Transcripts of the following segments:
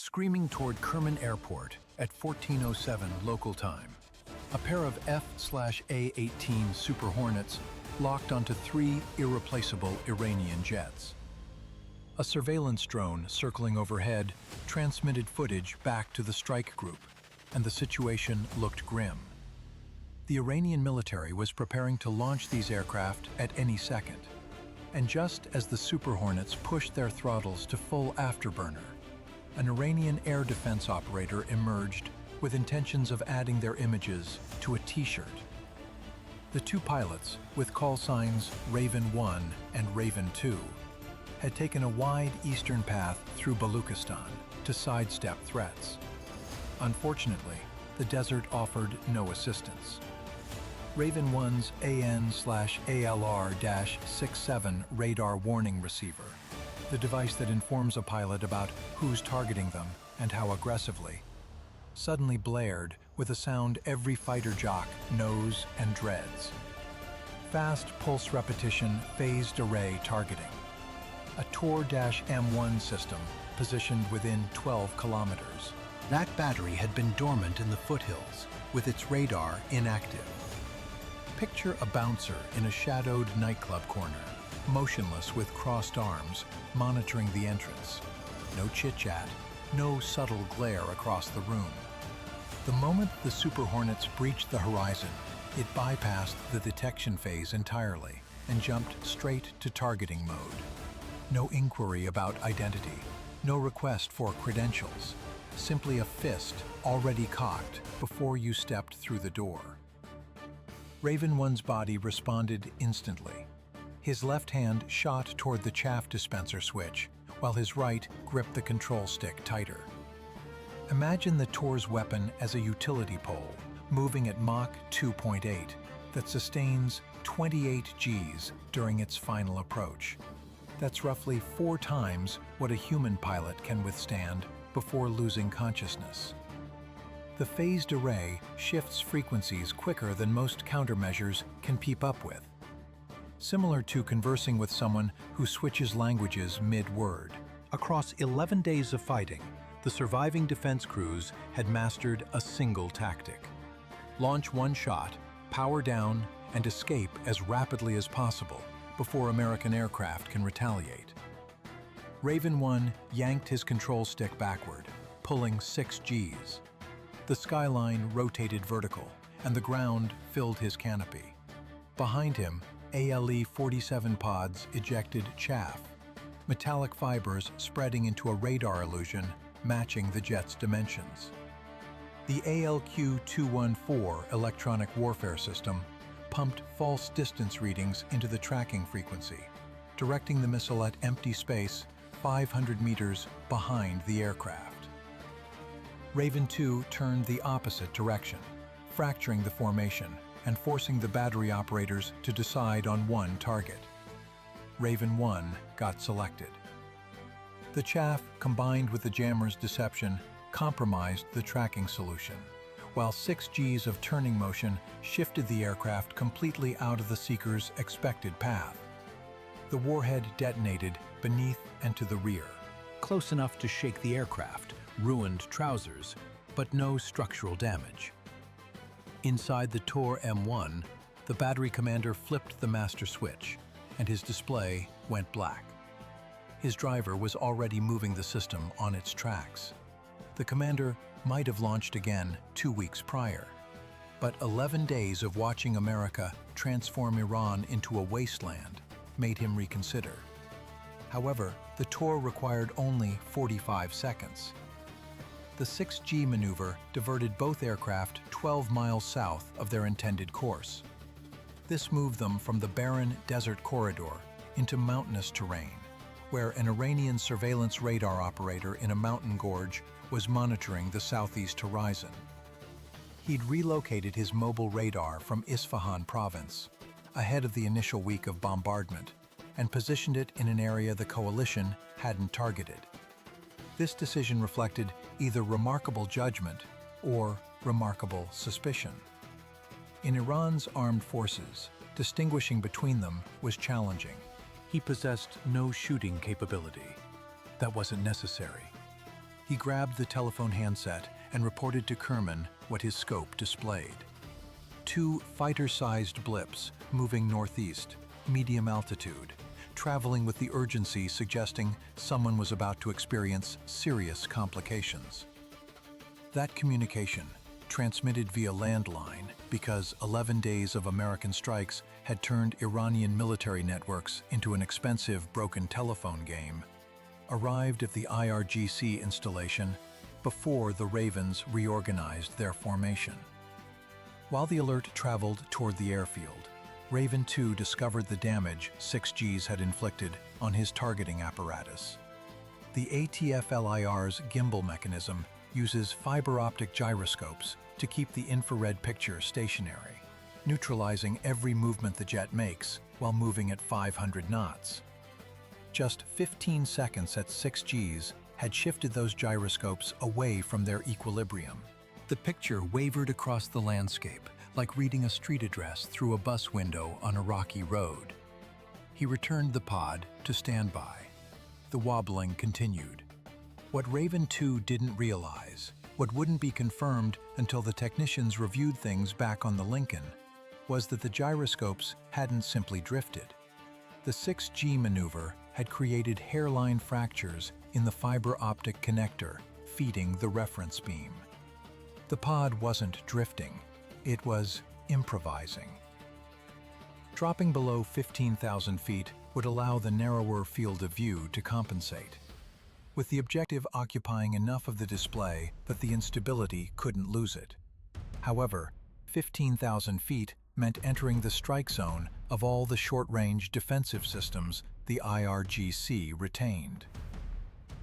screaming toward Kerman Airport at 14:07 local time. A pair of F/A-18 Super Hornets locked onto 3 irreplaceable Iranian jets. A surveillance drone circling overhead transmitted footage back to the strike group, and the situation looked grim. The Iranian military was preparing to launch these aircraft at any second. And just as the Super Hornets pushed their throttles to full afterburner, an Iranian air defense operator emerged with intentions of adding their images to a T-shirt. The 2 pilots, with call signs Raven 1 and Raven 2, had taken a wide eastern path through Baluchistan to sidestep threats. Unfortunately, the desert offered no assistance. Raven 1's AN/ALR-67 radar warning receiver, the device that informs a pilot about who's targeting them and how aggressively, suddenly blared with a sound every fighter jock knows and dreads. Fast pulse repetition phased array targeting. A Tor-M1 system positioned within 12 kilometers. That battery had been dormant in the foothills, with its radar inactive. Picture a bouncer in a shadowed nightclub corner, motionless with crossed arms, monitoring the entrance. No chit-chat, no subtle glare across the room. The moment the Super Hornets breached the horizon, it bypassed the detection phase entirely and jumped straight to targeting mode. No inquiry about identity, no request for credentials, simply a fist already cocked before you stepped through the door. Raven 1's body responded instantly. His left hand shot toward the chaff dispenser switch, while his right gripped the control stick tighter. Imagine the Tor's weapon as a utility pole, moving at Mach 2.8, that sustains 28 Gs during its final approach. That's roughly 4 times what a human pilot can withstand before losing consciousness. The phased array shifts frequencies quicker than most countermeasures can keep up with. Similar to conversing with someone who switches languages mid-word. Across 11 days of fighting, the surviving defense crews had mastered a single tactic. Launch one shot, power down, and escape as rapidly as possible before American aircraft can retaliate. Raven 1 yanked his control stick backward, pulling 6 Gs. The skyline rotated vertical, and the ground filled his canopy. Behind him, ALE-47 pods ejected chaff, metallic fibers spreading into a radar illusion matching the jet's dimensions. The ALQ-214 electronic warfare system pumped false distance readings into the tracking frequency, directing the missile at empty space 500 meters behind the aircraft. Raven 2 turned the opposite direction, fracturing the formation and forcing the battery operators to decide on one target. Raven 1 got selected. The chaff, combined with the jammer's deception, compromised the tracking solution, while 6 Gs of turning motion shifted the aircraft completely out of the seeker's expected path. The warhead detonated beneath and to the rear, close enough to shake the aircraft, ruined trousers, but no structural damage. Inside the Tor-M1, the battery commander flipped the master switch, and his display went black. His driver was already moving the system on its tracks. The commander might have launched again 2 weeks prior, but 11 days of watching America transform Iran into a wasteland made him reconsider. However, the Tor required only 45 seconds. The 6G maneuver diverted both aircraft 12 miles south of their intended course. This moved them from the barren desert corridor into mountainous terrain, where an Iranian surveillance radar operator in a mountain gorge was monitoring the southeast horizon. He'd relocated his mobile radar from Isfahan province, ahead of the initial week of bombardment, and positioned it in an area the coalition hadn't targeted. This decision reflected either remarkable judgment or remarkable suspicion. In Iran's armed forces, distinguishing between them was challenging. He possessed no shooting capability. That wasn't necessary. he grabbed the telephone handset and reported to Kerman what his scope displayed. 2 fighter-sized blips moving northeast, medium altitude, traveling with the urgency suggesting someone was about to experience serious complications. That communication, transmitted via landline because 11 days of American strikes had turned Iranian military networks into an expensive broken telephone game, arrived at the IRGC installation before the Ravens reorganized their formation. While the alert traveled toward the airfield, Raven 2 discovered the damage 6Gs had inflicted on his targeting apparatus. The ATF-LIR's gimbal mechanism uses fiber optic gyroscopes to keep the infrared picture stationary, neutralizing every movement the jet makes while moving at 500 knots. Just 15 seconds at 6Gs had shifted those gyroscopes away from their equilibrium. The picture wavered across the landscape, like reading a street address through a bus window on a rocky road. He returned the pod to standby. The wobbling continued. What Raven 2 didn't realize, what wouldn't be confirmed until the technicians reviewed things back on the Lincoln, was that the gyroscopes hadn't simply drifted. The 6G maneuver had created hairline fractures in the fiber optic connector feeding the reference beam. The pod wasn't drifting, it was improvising. Dropping below 15,000 feet would allow the narrower field of view to compensate, with the objective occupying enough of the display that the instability couldn't lose it. However, 15,000 feet meant entering the strike zone of all the short-range defensive systems the IRGC retained.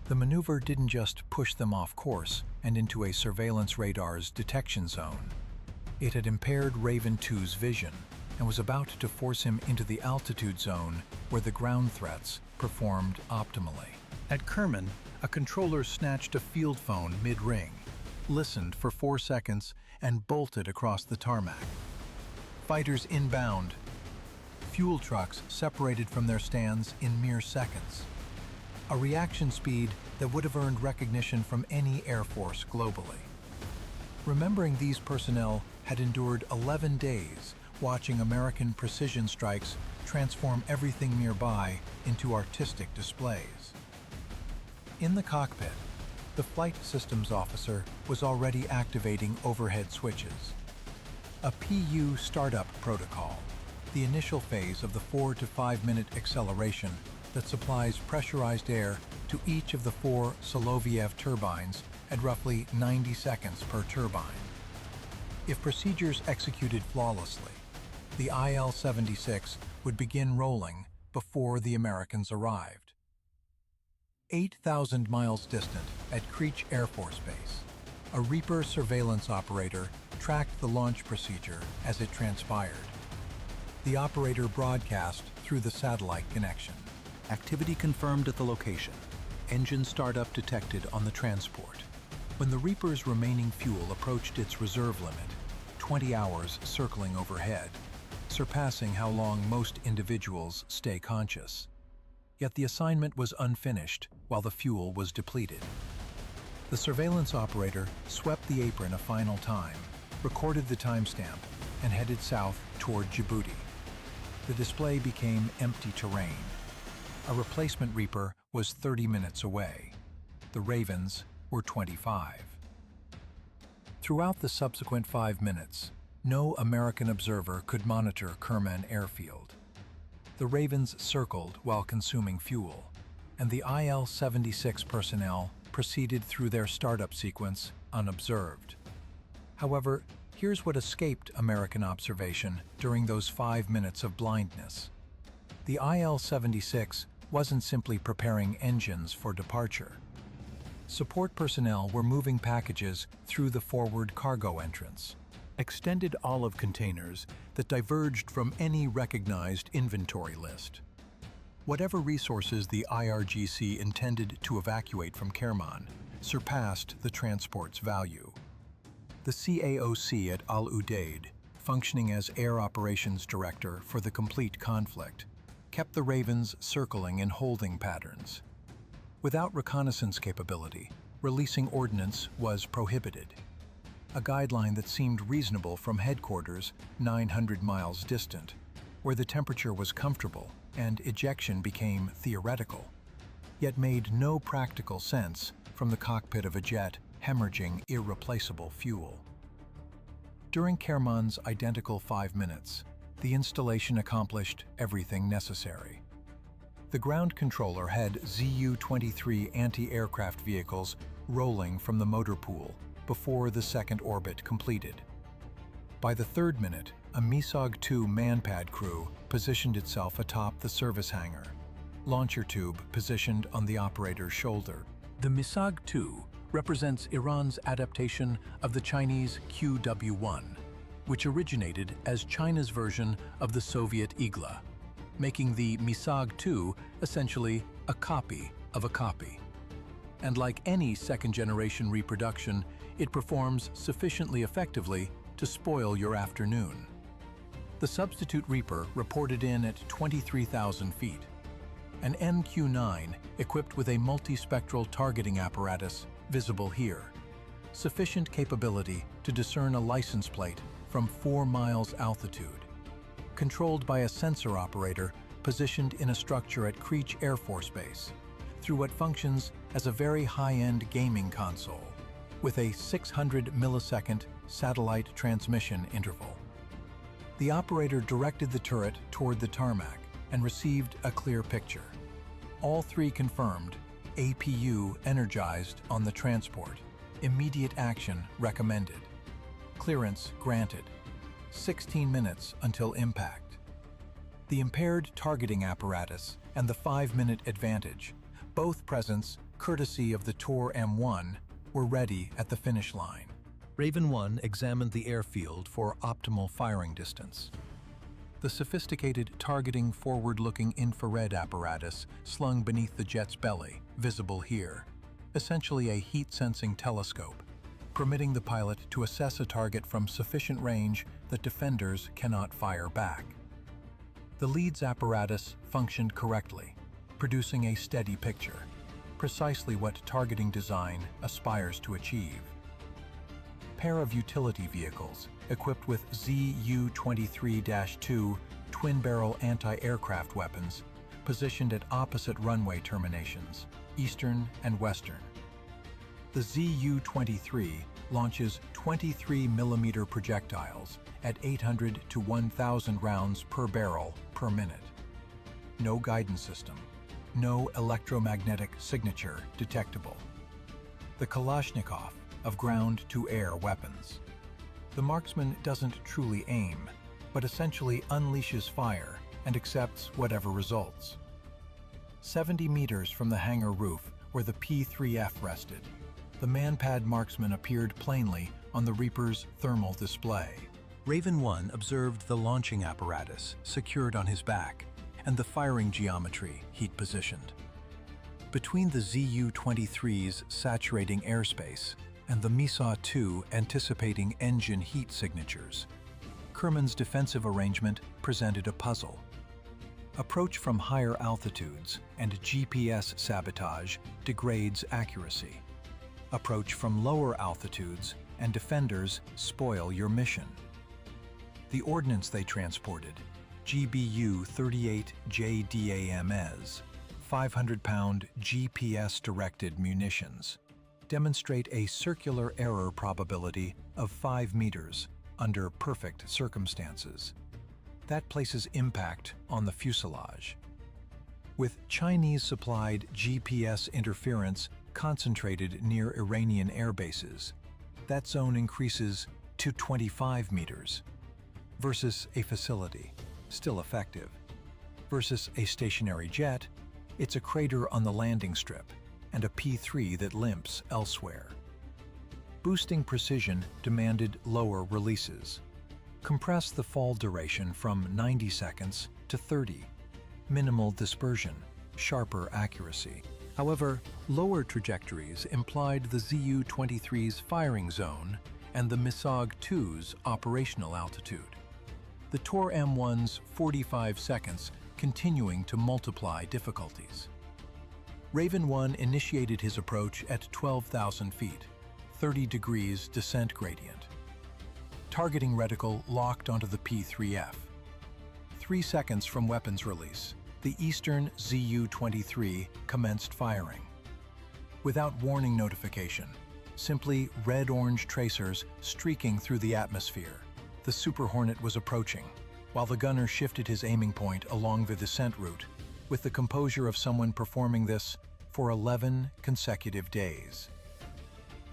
The maneuver didn't just push them off course and into a surveillance radar's detection zone. It had impaired Raven 2's vision and was about to force him into the altitude zone where the ground threats performed optimally. At Kerman, a controller snatched a field phone mid-ring, listened for 4 seconds, and bolted across the tarmac. Fighters inbound. Fuel trucks separated from their stands in mere seconds. A reaction speed that would have earned recognition from any Air Force globally. Remembering these personnel had endured 11 days watching American precision strikes transform everything nearby into artistic displays. In the cockpit, the flight systems officer was already activating overhead switches. A PU startup protocol, the initial phase of the 4 to 5 minute acceleration that supplies pressurized air to each of the 4 Soloviev turbines at roughly 90 seconds per turbine. If procedures executed flawlessly, the IL-76 would begin rolling before the Americans arrived. 8,000 miles distant at Creech Air Force Base, a Reaper surveillance operator tracked the launch procedure as it transpired. The operator broadcast through the satellite connection. Activity confirmed at the location. Engine startup detected on the transport. When the Reaper's remaining fuel approached its reserve limit, 20 hours circling overhead, surpassing how long most individuals stay conscious. Yet the assignment was unfinished while the fuel was depleted. The surveillance operator swept the apron a final time, recorded the timestamp, and headed south toward Djibouti. The display became empty terrain. A replacement Reaper was 30 minutes away. The Ravens were 25. Throughout the subsequent 5 minutes, no American observer could monitor Kerman Airfield. The Ravens circled while consuming fuel, and the IL-76 personnel proceeded through their startup sequence unobserved. However, here's what escaped American observation during those 5 minutes of blindness. The IL-76 wasn't simply preparing engines for departure. Support personnel were moving packages through the forward cargo entrance, extended olive containers that diverged from any recognized inventory list. Whatever resources the IRGC intended to evacuate from Kerman surpassed the transport's value. The CAOC at Al Udeid, functioning as Air Operations Director for the complete conflict, kept the Ravens circling in holding patterns. Without reconnaissance capability, releasing ordnance was prohibited. A guideline that seemed reasonable from headquarters 900 miles distant, where the temperature was comfortable and ejection became theoretical, yet made no practical sense from the cockpit of a jet hemorrhaging irreplaceable fuel. During Kerman's identical 5 minutes, the installation accomplished everything necessary. The ground controller had Zu-23 anti-aircraft vehicles rolling from the motor pool before the second orbit completed. By the 3rd minute, a MISOG-2 manpad crew positioned itself atop the service hangar, launcher tube positioned on the operator's shoulder. The MISOG-2 represents Iran's adaptation of the Chinese QW-1, which originated as China's version of the Soviet Igla, making the MISOG-2 essentially a copy of a copy. And like any second-generation reproduction, it performs sufficiently effectively to spoil your afternoon. The substitute Reaper reported in at 23,000 feet. An MQ-9 equipped with a multispectral targeting apparatus visible here. Sufficient capability to discern a license plate from 4 miles altitude. Controlled by a sensor operator positioned in a structure at Creech Air Force Base, through what functions as a very high-end gaming console, with a 600 millisecond satellite transmission interval. The operator directed the turret toward the tarmac and received a clear picture. All 3 confirmed, APU energized on the transport. Immediate action recommended. Clearance granted. 16 minutes until impact. The impaired targeting apparatus and the 5-minute advantage, both presents courtesy of the Tor M1, were ready at the finish line. Raven 1 examined the airfield for optimal firing distance. The sophisticated targeting forward-looking infrared apparatus slung beneath the jet's belly, visible here, essentially a heat-sensing telescope, permitting the pilot to assess a target from sufficient range that defenders cannot fire back. The leads apparatus functioned correctly, producing a steady picture, precisely what targeting design aspires to achieve. Pair of utility vehicles equipped with Zu-23-2 twin-barrel anti-aircraft weapons positioned at opposite runway terminations, eastern and western. The Zu-23 launches 23mm projectiles at 800 to 1,000 rounds per barrel per minute. No guidance system, no electromagnetic signature detectable. The Kalashnikov of ground-to-air weapons. The marksman doesn't truly aim, but essentially unleashes fire and accepts whatever results. 70 meters from the hangar roof where the P-3F rested, the manpad marksman appeared plainly on the Reaper's thermal display. Raven 1 observed the launching apparatus secured on his back and the firing geometry he'd positioned. Between the Zu-23's saturating airspace and the MISOG-2 anticipating engine heat signatures, Kerman's defensive arrangement presented a puzzle. Approach from higher altitudes and GPS sabotage degrades accuracy. Approach from lower altitudes and defenders spoil your mission. The ordnance they transported, GBU-38 JDAMs, 500-pound GPS-directed munitions, demonstrate a circular error probability of 5 meters under perfect circumstances. That places impact on the fuselage. With Chinese-supplied GPS interference concentrated near Iranian air bases, that zone increases to 25 meters, versus a facility, still effective. Versus a stationary jet, it's a crater on the landing strip and a P-3 that limps elsewhere. Boosting precision demanded lower releases. Compress the fall duration from 90 seconds to 30. Minimal dispersion, sharper accuracy. However, lower trajectories implied the Zu-23's firing zone and the MISOG-2's operational altitude. The Tor M1's 45 seconds continuing to multiply difficulties. Raven 1 initiated his approach at 12,000 feet, 30 degrees descent gradient. Targeting reticle locked onto the P-3F. 3 seconds from weapons release, the Eastern ZU-23 commenced firing. Without warning notification, simply red-orange tracers streaking through the atmosphere, the Super Hornet was approaching, while the gunner shifted his aiming point along the descent route, with the composure of someone performing this for 11 consecutive days.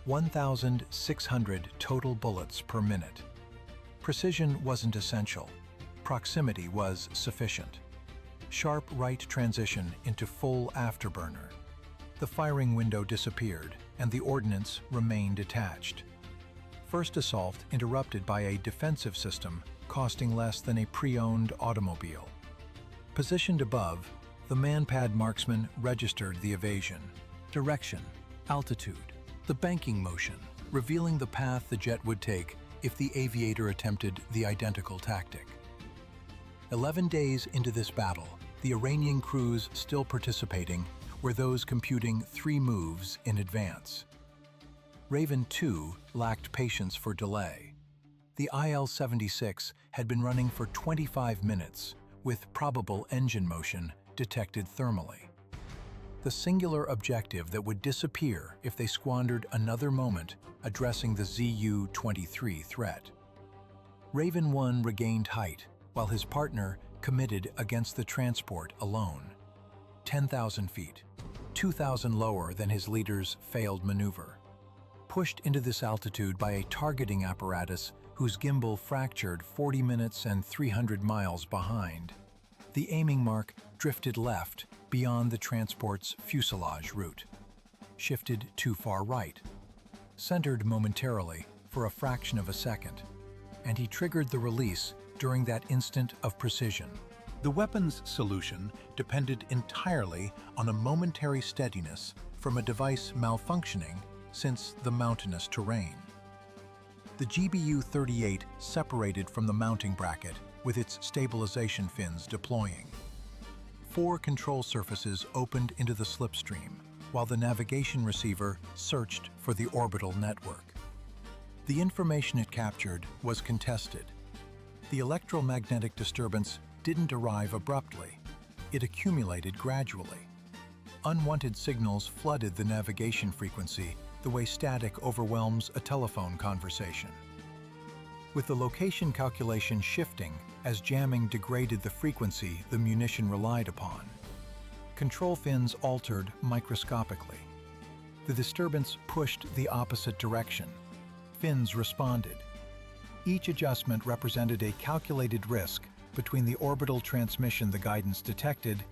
1,600 total bullets per minute. Precision wasn't essential. Proximity was sufficient. Sharp right transition into full afterburner. The firing window disappeared, and the ordnance remained attached. First assault interrupted by a defensive system costing less than a pre-owned automobile. Positioned above, the man-pad marksman registered the evasion, direction, altitude, the banking motion, revealing the path the jet would take if the aviator attempted the identical tactic. 11 days into this battle, the Iranian crews still participating were those computing 3 moves in advance. Raven 2 lacked patience for delay. The IL-76 had been running for 25 minutes, with probable engine motion detected thermally. The singular objective that would disappear if they squandered another moment addressing the ZU-23 threat. Raven 1 regained height, while his partner committed against the transport alone. 10,000 feet, 2,000 lower than his leader's failed maneuver. Pushed into this altitude by a targeting apparatus whose gimbal fractured 40 minutes and 300 miles behind. The aiming mark drifted left beyond the transport's fuselage route, shifted too far right, centered momentarily for a fraction of a second, and he triggered the release during that instant of precision. The weapon's solution depended entirely on a momentary steadiness from a device malfunctioning since the mountainous terrain. The GBU-38 separated from the mounting bracket with its stabilization fins deploying. 4 control surfaces opened into the slipstream, while the navigation receiver searched for the orbital network. The information it captured was contested. The electromagnetic disturbance didn't arrive abruptly. It accumulated gradually. Unwanted signals flooded the navigation frequency the way static overwhelms a telephone conversation. With the location calculation shifting as jamming degraded the frequency the munition relied upon. Control fins altered microscopically. The disturbance pushed the opposite direction. Fins responded. Each adjustment represented a calculated risk between the orbital transmission the guidance detected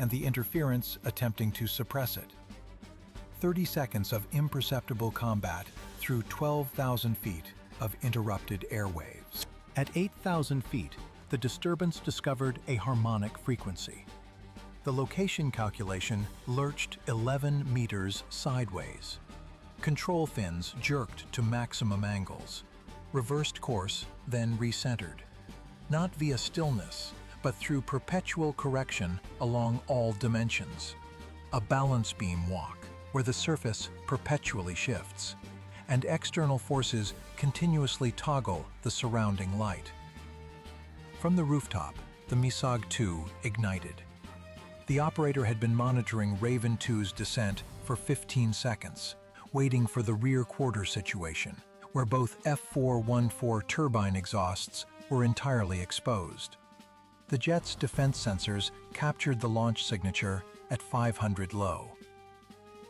and the interference attempting to suppress it. 30 seconds of imperceptible combat through 12,000 feet of interrupted airwaves. At 8,000 feet, the disturbance discovered a harmonic frequency. The location calculation lurched 11 meters sideways. Control fins jerked to maximum angles, reversed course, then recentered. Not via stillness, but through perpetual correction along all dimensions. A balance beam walk, where the surface perpetually shifts, and external forces continuously toggle the surrounding light. From the rooftop, the MISOG-2 ignited. The operator had been monitoring Raven 2's descent for 15 seconds, waiting for the rear quarter situation, where both F-414 turbine exhausts were entirely exposed. The jet's defense sensors captured the launch signature at 500 low.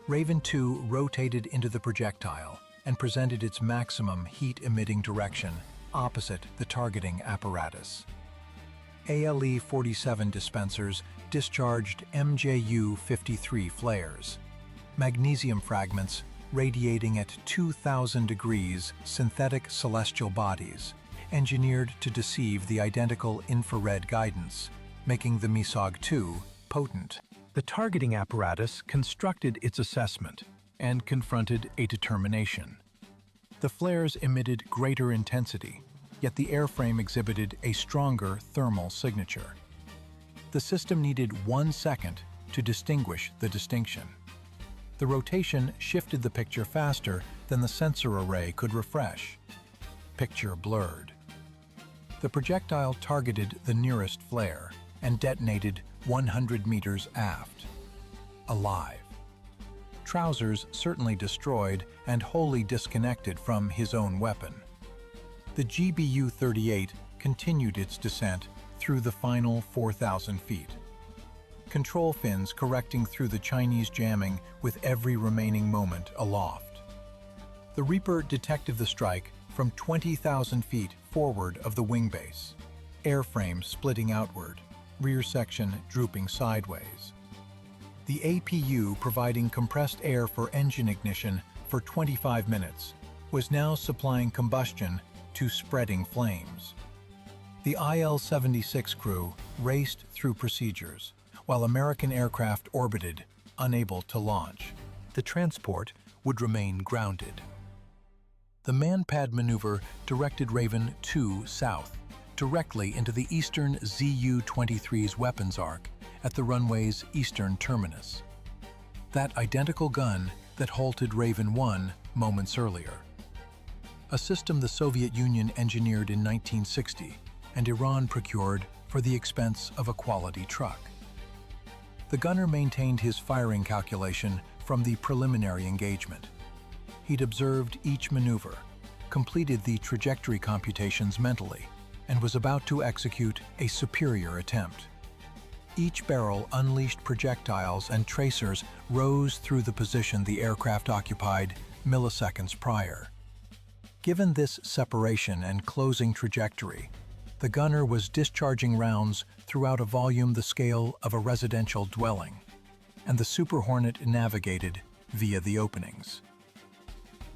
Raven 2 rotated into the projectile and presented its maximum heat-emitting direction opposite the targeting apparatus. ALE-47 dispensers discharged MJU-53 flares, magnesium fragments radiating at 2,000 degrees synthetic celestial bodies, engineered to deceive the identical infrared guidance, making the MISOG-2 potent. The targeting apparatus constructed its assessment and confronted a determination. The flares emitted greater intensity, yet the airframe exhibited a stronger thermal signature. The system needed 1 second to distinguish the distinction. The rotation shifted the picture faster than the sensor array could refresh. Picture blurred. The projectile targeted the nearest flare and detonated 100 meters aft. Alive. Trousers certainly destroyed and wholly disconnected from his own weapon. The GBU-38 continued its descent through the final 4,000 feet. Control fins correcting through the Chinese jamming with every remaining moment aloft. The Reaper detected the strike from 20,000 feet forward of the wing base, airframe splitting outward, rear section drooping sideways. The APU, providing compressed air for engine ignition for 25 minutes, was now supplying combustion to spreading flames. The IL-76 crew raced through procedures, while American aircraft orbited, unable to launch. The transport would remain grounded. The man-pad maneuver directed Raven 2 south, directly into the eastern ZU-23's weapons arc at the runway's eastern terminus. That identical gun that halted Raven 1 moments earlier. A system the Soviet Union engineered in 1960 and Iran procured for the expense of a quality truck. The gunner maintained his firing calculation from the preliminary engagement. He'd observed each maneuver, completed the trajectory computations mentally, and was about to execute a superior attempt. Each barrel unleashed projectiles and tracers rose through the position the aircraft occupied milliseconds prior. Given this separation and closing trajectory, the gunner was discharging rounds throughout a volume the scale of a residential dwelling, and the Super Hornet navigated via the openings.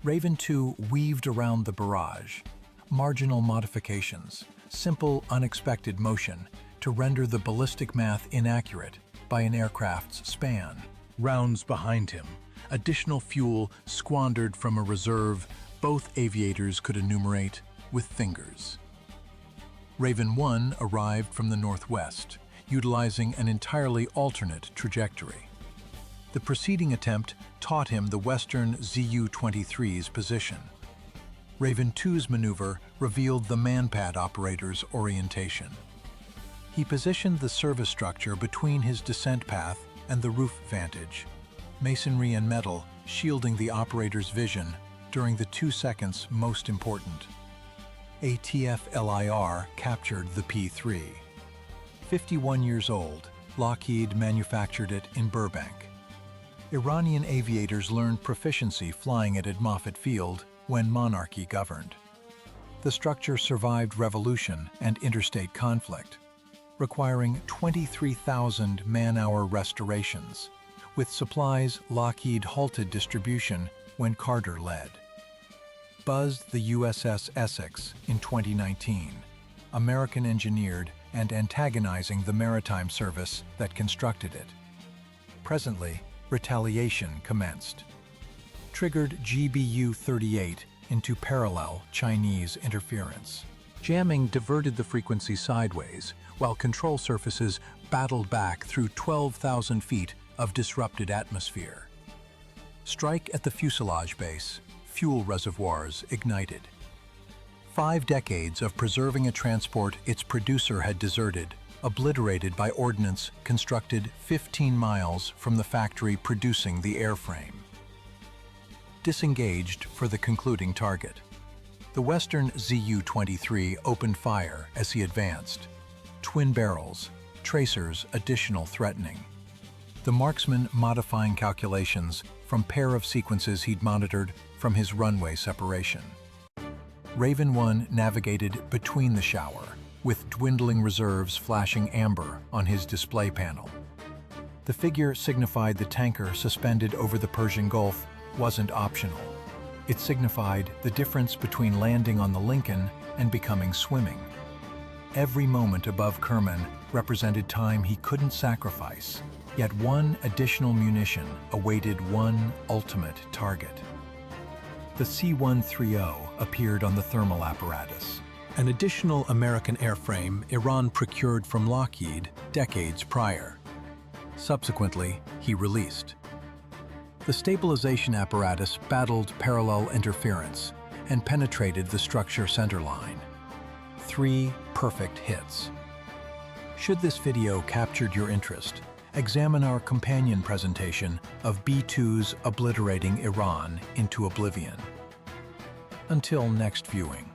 Raven 2 weaved around the barrage, marginal modifications, simple, unexpected motion to render the ballistic math inaccurate by an aircraft's span. Rounds behind him, additional fuel squandered from a reserve both aviators could enumerate with fingers. Raven 1 arrived from the northwest, utilizing an entirely alternate trajectory. The preceding attempt taught him the western ZU-23's position. Raven 2's maneuver revealed the man-pad operator's orientation. He positioned the service structure between his descent path and the roof vantage, masonry and metal shielding the operator's vision during the 2 seconds most important. A TF-LIR captured the P-3. 51 years old, Lockheed manufactured it in Burbank. Iranian aviators learned proficiency flying it at Moffett Field when monarchy governed. The structure survived revolution and interstate conflict, requiring 23,000 man-hour restorations, with supplies Lockheed halted distribution when Carter led. Buzzed the USS Essex in 2019, American-engineered and antagonizing the maritime service that constructed it. Presently, retaliation commenced. Triggered GBU-38 into parallel Chinese interference. Jamming diverted the frequency sideways, while control surfaces battled back through 12,000 feet of disrupted atmosphere. Strike at the fuselage base, fuel reservoirs ignited. 5 decades of preserving a transport its producer had deserted, obliterated by ordnance constructed 15 miles from the factory producing the airframe. Disengaged for the concluding target. The western ZU-23 opened fire as he advanced. Twin barrels, tracers additional threatening. The marksman modifying calculations from pair of sequences he'd monitored from his runway separation. Raven 1 navigated between the shower, with dwindling reserves flashing amber on his display panel. The figure signified the tanker suspended over the Persian Gulf wasn't optional. It signified the difference between landing on the Lincoln and becoming swimming. Every moment above Kerman represented time he couldn't sacrifice, yet one additional munition awaited one ultimate target. The C-130 appeared on the thermal apparatus, an additional American airframe Iran procured from Lockheed decades prior. Subsequently, he released. The stabilization apparatus battled parallel interference and penetrated the structure centerline. 3 perfect hits. Should this video captured your interest, examine our companion presentation of B-2's obliterating Iran into oblivion. Until next viewing.